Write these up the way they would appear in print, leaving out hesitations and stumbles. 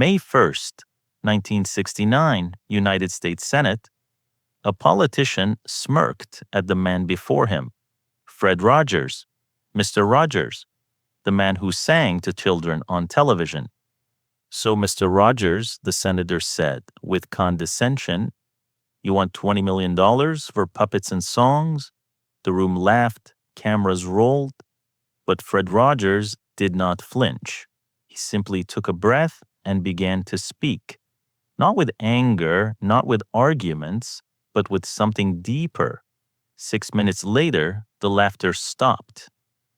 May 1st, 1969, United States Senate. A politician smirked at the man before him. Fred Rogers, Mr. Rogers, the man who sang to children on television. So, Mr. Rogers, the senator said with condescension, "You want $20 million for puppets and songs?" The room laughed, cameras rolled, but Fred Rogers did not flinch. He simply took a breath and began to speak, not with anger, not with arguments, but with something deeper. 6 minutes later, the laughter stopped.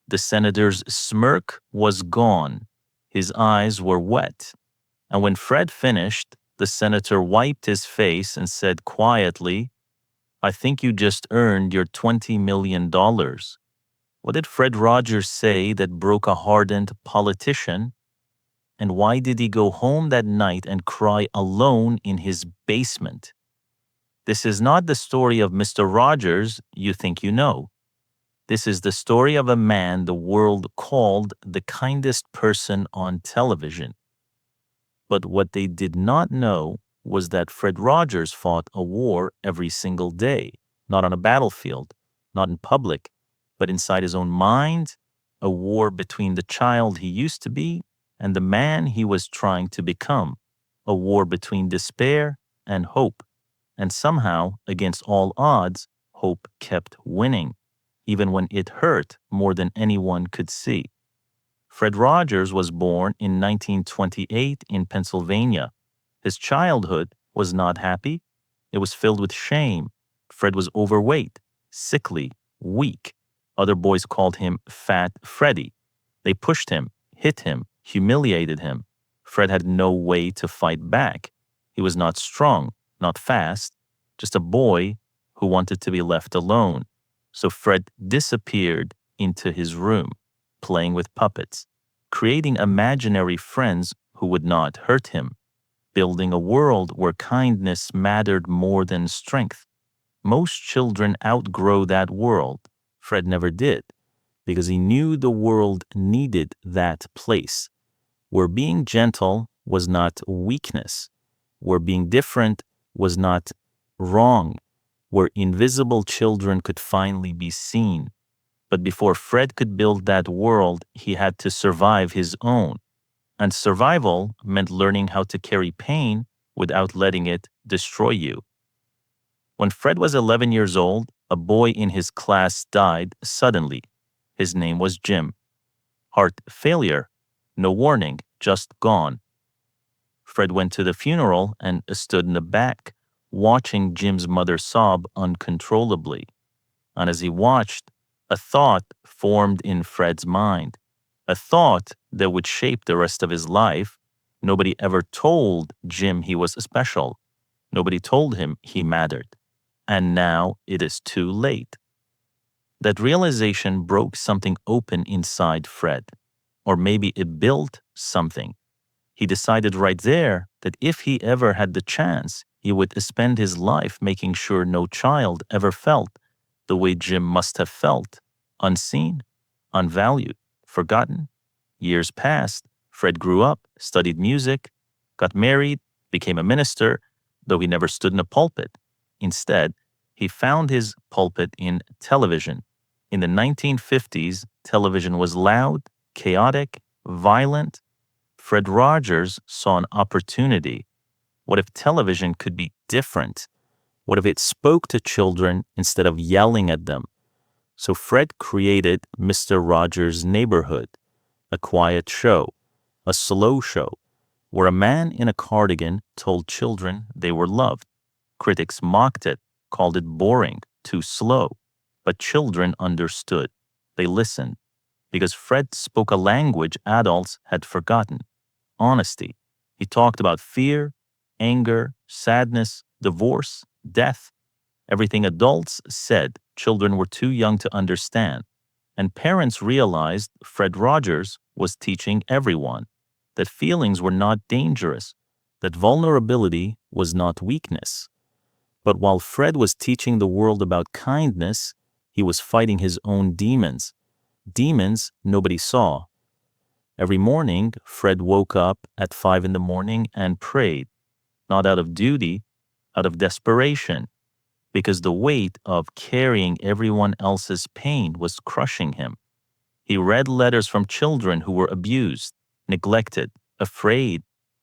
The senator's smirk was gone. His eyes were wet. And when Fred finished, the senator wiped his face and said quietly, "I think you just earned your $20 million. What did Fred Rogers say that broke a hardened politician? And why did he go home that night and cry alone in his basement? This is not the story of Mr. Rogers you think you know. This is the story of a man the world called the kindest person on television." But what they did not know was that Fred Rogers fought a war every single day, not on a battlefield, not in public, but inside his own mind, a war between the child he used to be and the man he was trying to become, a war between despair and hope. And somehow, against all odds, hope kept winning, even when it hurt more than anyone could see. Fred Rogers was born in 1928 in Pennsylvania. His childhood was not happy. It was filled with shame. Fred was overweight, sickly, weak. Other boys called him Fat Freddy. They pushed him, hit him, humiliated him. Fred had no way to fight back. He was not strong, not fast, just a boy who wanted to be left alone. So Fred disappeared into his room, playing with puppets, creating imaginary friends who would not hurt him, building a world where kindness mattered more than strength. Most children outgrow that world. Fred never did, because he knew the world needed that place, where being gentle was not weakness, where being different was not wrong, where invisible children could finally be seen. But before Fred could build that world, he had to survive his own. And survival meant learning how to carry pain without letting it destroy you. When Fred was 11 years old, a boy in his class died suddenly. His name was Jim. Heart failure. No warning, just gone. Fred went to the funeral and stood in the back, watching Jim's mother sob uncontrollably. And as he watched, a thought formed in Fred's mind, a thought that would shape the rest of his life. Nobody ever told Jim he was special. Nobody told him he mattered. And now it is too late. That realization broke something open inside Fred, or maybe it built something. He decided right there that if he ever had the chance, he would spend his life making sure no child ever felt the way Jim must have felt, unseen, unvalued, forgotten. Years passed. Fred grew up, studied music, got married, became a minister, though he never stood in a pulpit. Instead, he found his pulpit in television. In the 1950s, television was loud, chaotic, violent. Fred Rogers saw an opportunity. What if television could be different? What if it spoke to children instead of yelling at them? So Fred created Mr. Rogers' Neighborhood, a quiet show, a slow show, where a man in a cardigan told children they were loved. Critics mocked it, called it boring, too slow. But children understood. They listened, because Fred spoke a language adults had forgotten. Honesty. He talked about fear, anger, sadness, divorce, death. Everything adults said children were too young to understand. And parents realized Fred Rogers was teaching everyone that feelings were not dangerous, that vulnerability was not weakness. But while Fred was teaching the world about kindness, he was fighting his own demons. Demons nobody saw. Every morning, Fred woke up at 5 in the morning and prayed, not out of duty, out of desperation, because the weight of carrying everyone else's pain was crushing him. He read letters from children who were abused, neglected, afraid,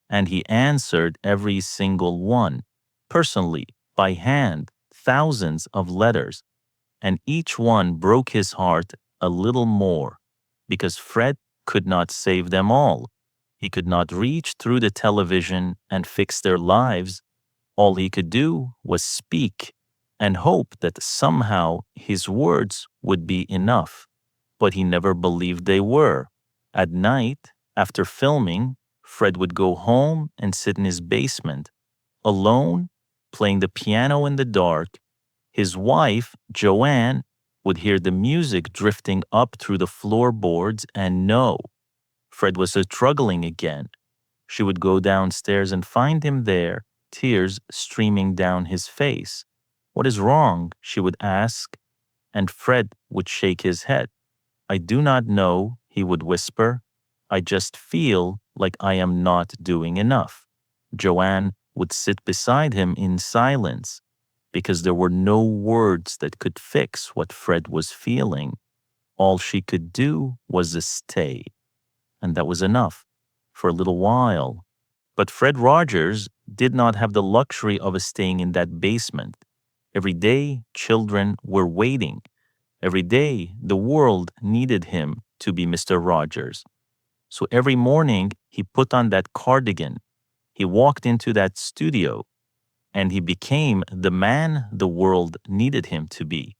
and he answered every single one, personally, by hand, thousands of letters, and each one broke his heart a little more, because Fred could not save them all. He could not reach through the television and fix their lives. All he could do was speak and hope that somehow his words would be enough. But he never believed they were. At night, after filming, Fred would go home and sit in his basement, alone, playing the piano in the dark. His wife, Joanne, would hear the music drifting up through the floorboards and know Fred was struggling again. She would go downstairs and find him there, tears streaming down his face. "What is wrong?" she would ask, and Fred would shake his head. "I do not know," he would whisper. "I just feel like I am not doing enough." Joanne would sit beside him in silence because there were no words that could fix what Fred was feeling. All she could do was stay, and that was enough for a little while. But Fred Rogers did not have the luxury of staying in that basement. Every day, children were waiting. Every day, the world needed him to be Mr. Rogers. So every morning, he put on that cardigan. He walked into that studio, and he became the man the world needed him to be,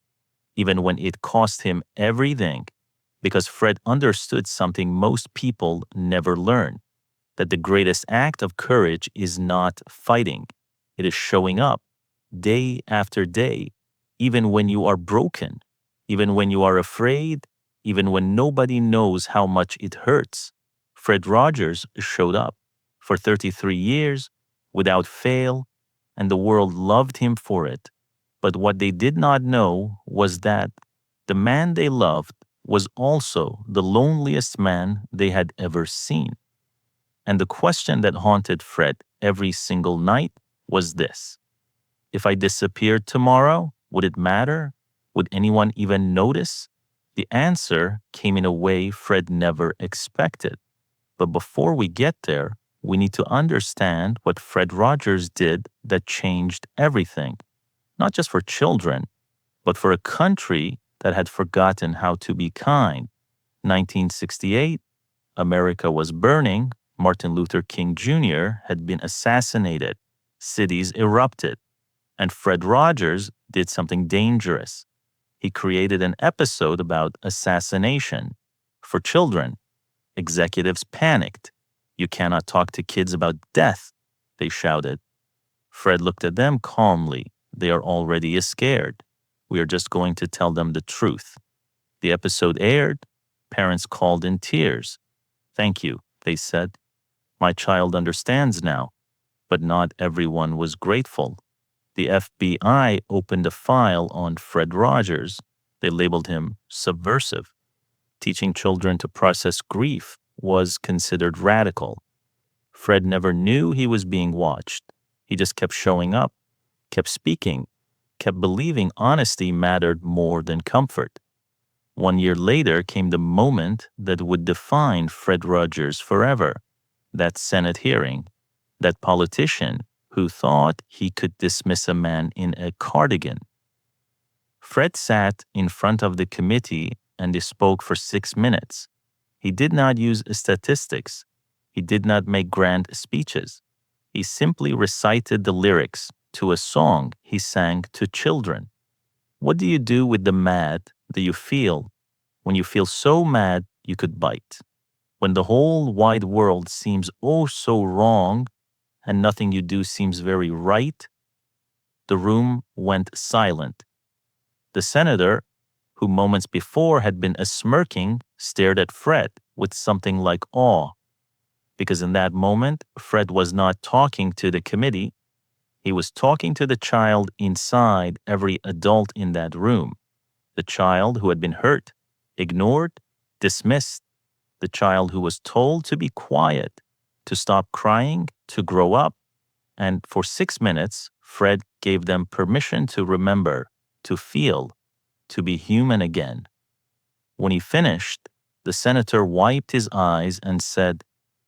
even when it cost him everything, because Fred understood something most people never learn, that the greatest act of courage is not fighting. It is showing up day after day, even when you are broken, even when you are afraid, even when nobody knows how much it hurts. Fred Rogers showed up for 33 years without fail, and the world loved him for it. But what they did not know was that the man they loved was also the loneliest man they had ever seen. And the question that haunted Fred every single night was this: if I disappeared tomorrow, would it matter? Would anyone even notice? The answer came in a way Fred never expected. But before we get there, we need to understand what Fred Rogers did that changed everything, not just for children, but for a country that had forgotten how to be kind. 1968, America was burning. Martin Luther King Jr. had been assassinated. Cities erupted. And Fred Rogers did something dangerous. He created an episode about assassination for children. Executives panicked. "You cannot talk to kids about death," they shouted. Fred looked at them calmly. "They are already scared. We are just going to tell them the truth." The episode aired. Parents called in tears. "Thank you," they said. "My child understands now." But not everyone was grateful. The FBI opened a file on Fred Rogers. They labeled him subversive. Teaching children to process grief was considered radical. Fred never knew he was being watched. He just kept showing up, kept speaking, kept believing honesty mattered more than comfort. 1 year later came the moment that would define Fred Rogers forever. That Senate hearing, that politician who thought he could dismiss a man in a cardigan. Fred sat in front of the committee and he spoke for 6 minutes. He did not use statistics. He did not make grand speeches. He simply recited the lyrics to a song he sang to children. What do you do with the mad that you feel when you feel so mad you could bite? When the whole wide world seems oh so wrong and nothing you do seems very right? The room went silent. The senator, who moments before had been smirking, stared at Fred with something like awe. Because in that moment, Fred was not talking to the committee. He was talking to the child inside every adult in that room. The child who had been hurt, ignored, dismissed, the child who was told to be quiet, to stop crying, to grow up. And for 6 minutes, Fred gave them permission to remember, to feel, to be human again. When he finished, the senator wiped his eyes and said,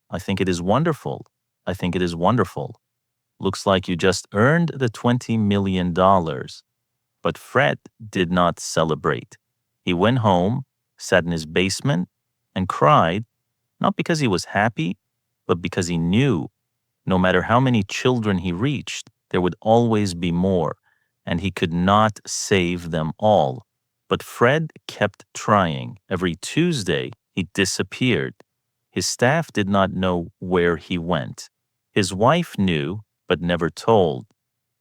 "I think it is wonderful. I think it is wonderful. Looks like you just earned the $20 million." But Fred did not celebrate. He went home, sat in his basement, and cried, not because he was happy, but because he knew no matter how many children he reached, there would always be more, and he could not save them all. But Fred kept trying. Every Tuesday, he disappeared. His staff did not know where he went. His wife knew, but never told.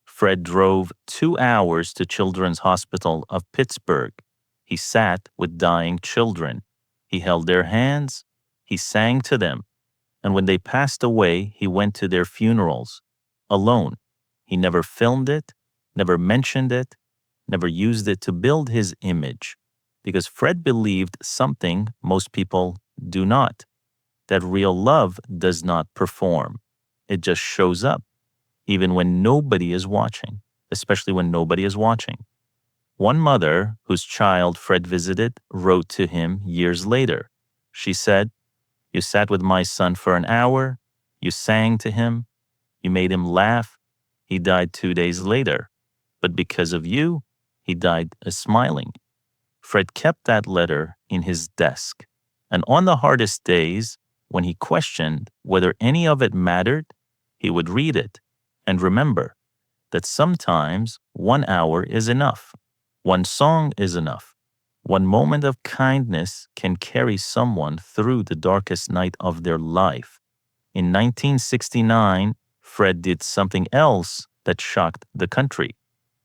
Fred drove 2 hours to Children's Hospital of Pittsburgh. He sat with dying children. He held their hands. He sang to them. And when they passed away, he went to their funerals, alone. He never filmed it, never mentioned it, never used it to build his image, because Fred believed something most people do not, that real love does not perform. It just shows up, even when nobody is watching, especially when nobody is watching. One mother, whose child Fred visited, wrote to him years later. She said, "You sat with my son for an hour, you sang to him, you made him laugh. He died 2 days later, but because of you, he died smiling." Fred kept that letter in his desk, and on the hardest days, when he questioned whether any of it mattered, he would read it and remember that sometimes 1 hour is enough, one song is enough. One moment of kindness can carry someone through the darkest night of their life. In 1969, Fred did something else that shocked the country.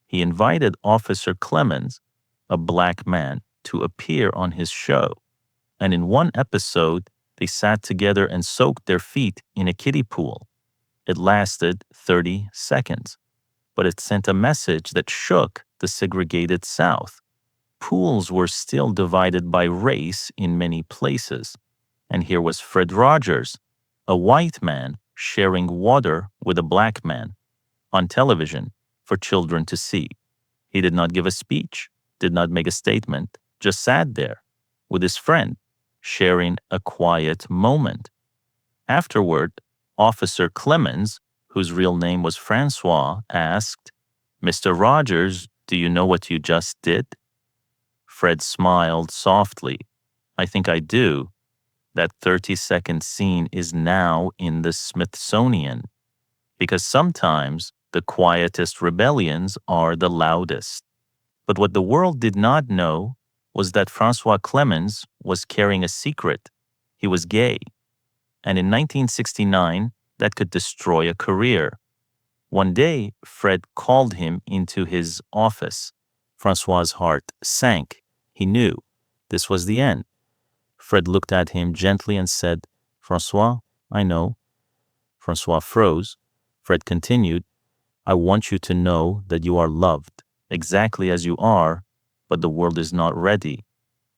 He invited Officer Clemens, a black man, to appear on his show. And in one episode, they sat together and soaked their feet in a kiddie pool. It lasted 30 seconds, but it sent a message that shook the segregated South. Pools were still divided by race in many places. And here was Fred Rogers, a white man sharing water with a black man on television for children to see. He did not give a speech, did not make a statement, just sat there with his friend, sharing a quiet moment. Afterward, Officer Clemens, whose real name was Francois, asked, "Mr. Rogers, do you know what you just did?" Fred smiled softly. "I think I do. That 30-second scene is now in the Smithsonian, because sometimes the quietest rebellions are the loudest." But what the world did not know was that Francois Clemens was carrying a secret. He was gay. And in 1969, that could destroy a career. One day, Fred called him into his office. Francois's heart sank. He knew this was the end. Fred looked at him gently and said, "Francois, I know." Francois froze. Fred continued, "I want you to know that you are loved, exactly as you are, but the world is not ready,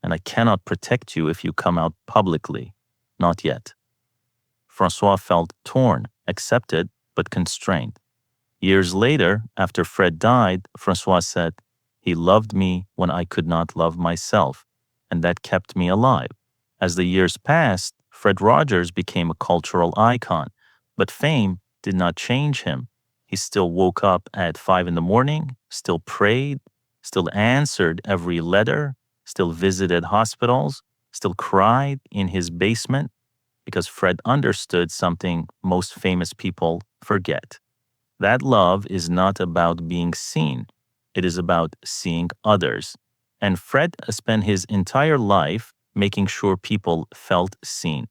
and I cannot protect you if you come out publicly. Not yet." Francois felt torn, accepted, but constrained. Years later, after Fred died, Francois said, "He loved me when I could not love myself, and that kept me alive." As the years passed, Fred Rogers became a cultural icon, but fame did not change him. He still woke up at 5 in the morning, still prayed, still answered every letter, still visited hospitals, still cried in his basement, because Fred understood something most famous people forget. That love is not about being seen. It is about seeing others. And Fred spent his entire life making sure people felt seen.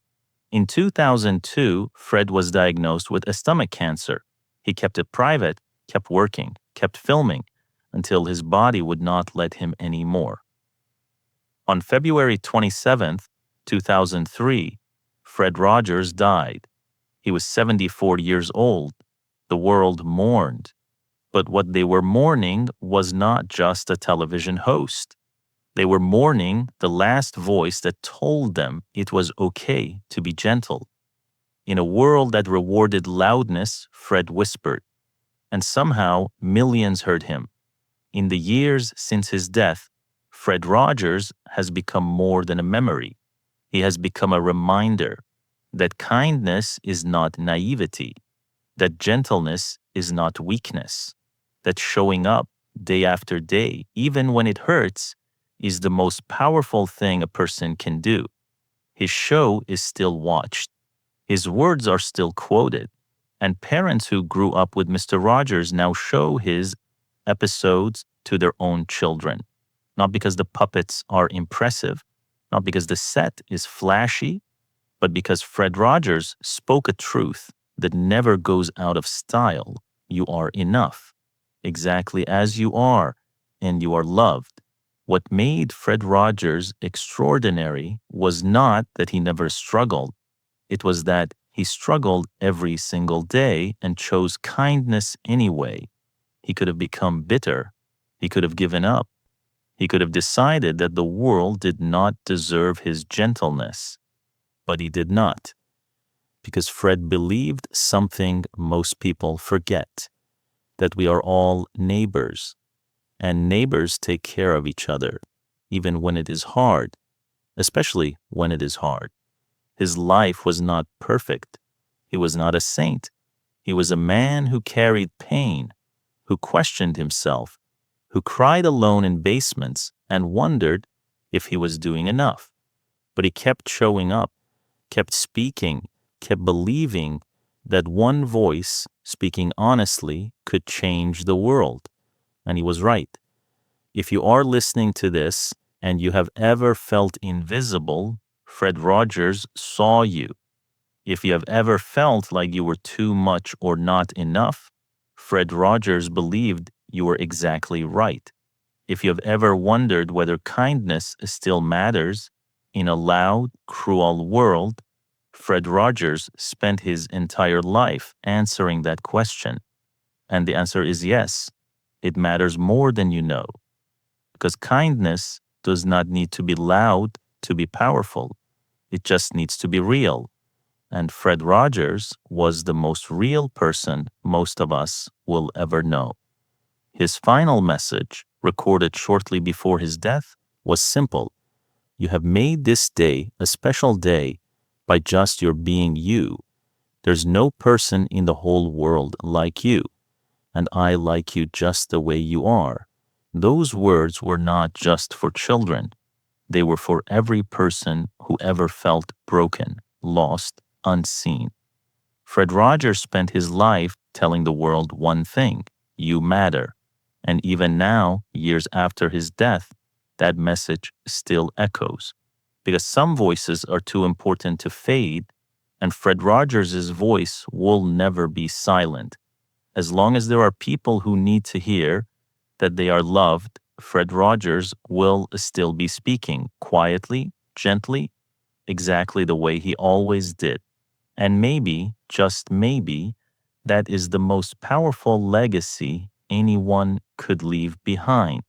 In 2002, Fred was diagnosed with a stomach cancer. He kept it private, kept working, kept filming, until his body would not let him anymore. On February 27th, 2003, Fred Rogers died. He was 74 years old. The world mourned. But what they were mourning was not just a television host. They were mourning the last voice that told them it was okay to be gentle. In a world that rewarded loudness, Fred whispered, and somehow millions heard him. In the years since his death, Fred Rogers has become more than a memory. He has become a reminder that kindness is not naivety, that gentleness is not weakness, that showing up day after day, even when it hurts, is the most powerful thing a person can do. His show is still watched. His words are still quoted. And parents who grew up with Mr. Rogers now show his episodes to their own children. Not because the puppets are impressive, not because the set is flashy, but because Fred Rogers spoke a truth that never goes out of style. You are enough, exactly as you are, and you are loved. What made Fred Rogers extraordinary was not that he never struggled. It was that he struggled every single day and chose kindness anyway. He could have become bitter. He could have given up. He could have decided that the world did not deserve his gentleness. But he did not, because Fred believed something most people forget, that we are all neighbors, and neighbors take care of each other, even when it is hard, especially when it is hard. His life was not perfect. He was not a saint. He was a man who carried pain, who questioned himself, who cried alone in basements and wondered if he was doing enough. But he kept showing up, kept speaking, kept believing that one voice, speaking honestly, could change the world. And he was right. If you are listening to this and you have ever felt invisible, Fred Rogers saw you. If you have ever felt like you were too much or not enough, Fred Rogers believed you were exactly right. If you have ever wondered whether kindness still matters in a loud, cruel world, Fred Rogers spent his entire life answering that question. And the answer is yes, it matters more than you know. Because kindness does not need to be loud to be powerful. It just needs to be real. And Fred Rogers was the most real person most of us will ever know. His final message, recorded shortly before his death, was simple. You have made this day a special day by just your being you. There's no person in the whole world like you, and I like you just the way you are. Those words were not just for children. They were for every person who ever felt broken, lost, unseen. Fred Rogers spent his life telling the world one thing: you matter. And even now, years after his death, that message still echoes. Because some voices are too important to fade, and Fred Rogers' voice will never be silent. As long as there are people who need to hear that they are loved, Fred Rogers will still be speaking quietly, gently, exactly the way he always did. And maybe, just maybe, that is the most powerful legacy anyone could leave behind.